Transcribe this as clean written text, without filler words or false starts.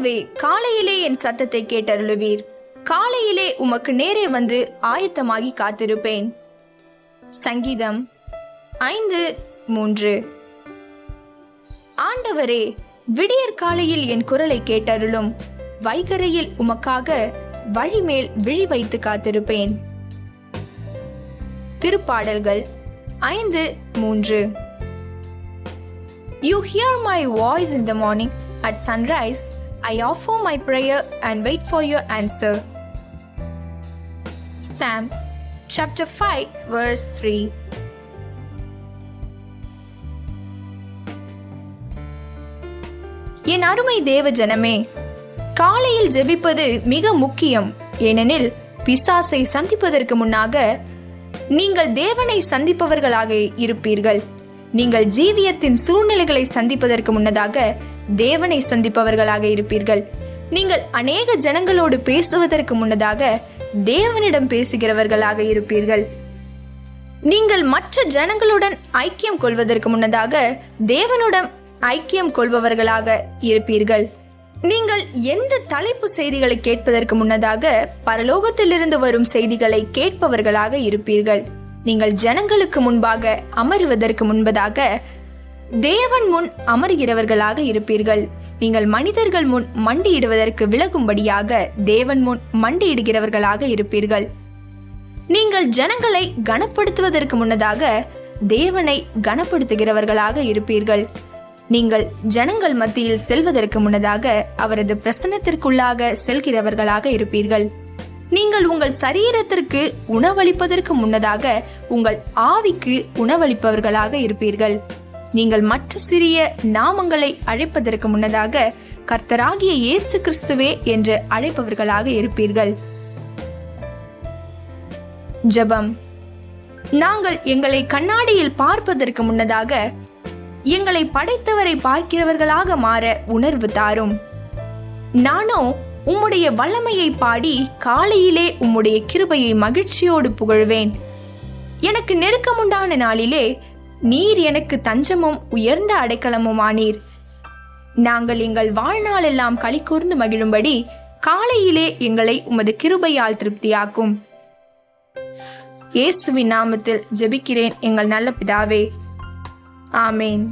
கர்த்தாவே, காலையிலே என் சத்தத்தை கேட்டருளுவீர். காலையிலே உமக்கு நேரே வந்து ஆயத்தமாகி காத்திருப்பேன். சங்கீதம் 5:3. ஆண்டவரே, விடியற் காலையில் என் குரலை கேட்டருளும். வைகரையில் உமக்காக வழிமேல் விழி வைத்து காத்திருப்பேன். திருப்பாடல்கள் 5:3. You hear my voice in the morning. At sunrise, I offer my prayer and wait for your answer. Psalms chapter 5 verse 3. என் அருமை தேவ ஜனமே, காலையில் ஜெபிப்பது மிக முக்கியம். ஏனெனில் பிசாசை சந்திப்பதற்கு முன்னாக நீங்கள் தேவனை சந்திப்பவர்களாக இருப்பீர்கள். நீங்கள் ஜீவியத்தின் சூழ்நிலைகளை சந்திப்பதற்கு முன்னதாக தேவனை சந்திப்பவர்களாக இருப்பீர்கள். நீங்கள் அநேக ஜனங்களோடு பேசுவதற்கு முன்னதாக தேவனிடம் பேசுகிறவர்களாக இருப்பீர்கள். நீங்கள் மற்ற ஜனங்களுடன் ஐக்கியம் கொள்வதற்கு முன்னதாக தேவனுடன் ஐக்கியம் கொள்பவர்களாக இருப்பீர்கள். நீங்கள் எந்த தலைப்பு செய்திகளை கேட்பதற்கு முன்னதாக பரலோகத்திலிருந்து வரும் செய்திகளை கேட்பவர்களாக இருப்பீர்கள். நீங்கள் ஜனங்களுக்கு முன்பாக அமருவதற்கு முன்பதாக தேவன் முன் அமர்கிறவர்களாக இருப்பீர்கள். நீங்கள் மனிதர்கள் முன் மண்டியிடுவதற்கு விலகும்படியாக தேவன் முன் மண்டியிடுகிறவர்களாக இருப்பீர்கள். நீங்கள் ஜனங்களை கனப்படுத்துவதற்கு முன்னதாக தேவனை கனப்படுத்துகிறவர்களாக இருப்பீர்கள். நீங்கள் ஜனங்கள் மத்தியில் செல்வதற்கு முன்னதாக அவரது பிரசன்னத்திற்குள்ளாக செல்கிறவர்களாக இருப்பீர்கள். நீங்கள் உங்கள் சரீரத்திற்கு உணவளிப்பதற்கு முன்னதாக உங்கள் ஆவிக்கு உணவளிப்பவர்களாக இருப்பீர்கள். நீங்கள் மற்ற சிறிய நாமங்களை அழைப்பதற்கு முன்னதாக கர்த்தராகிய இயேசு கிறிஸ்துவே என்று அழைப்பவர்களாக இருப்பீர்கள். ஜெபம். நாங்கள் எங்களை கண்ணாடியில் பார்ப்பதற்கு முன்னதாக எங்களை படைத்தவரை பார்க்கிறவர்களாக மாற உணர்வு தாரும். நானோ உம்முடைய வல்லமையை பாடி காலையிலே உம்முடைய கிருபையை மகிழ்ச்சியோடு புகழ்வேன். எனக்கு நெருக்கமுண்டான நாளிலே நீர் எனக்கு தஞ்சமும் உயர்ந்த அடைக்கலமும் ஆனீர். நாங்கள் எங்கள் வாழ்நாளெல்லாம் களி கூர்ந்து மகிழும்படி காலையிலே எங்களை உமது கிருபையால் திருப்தியாக்கும். இயேசுவின் நாமத்தில் ஜெபிக்கிறேன் எங்கள் நல்ல பிதாவே. ஆமேன்.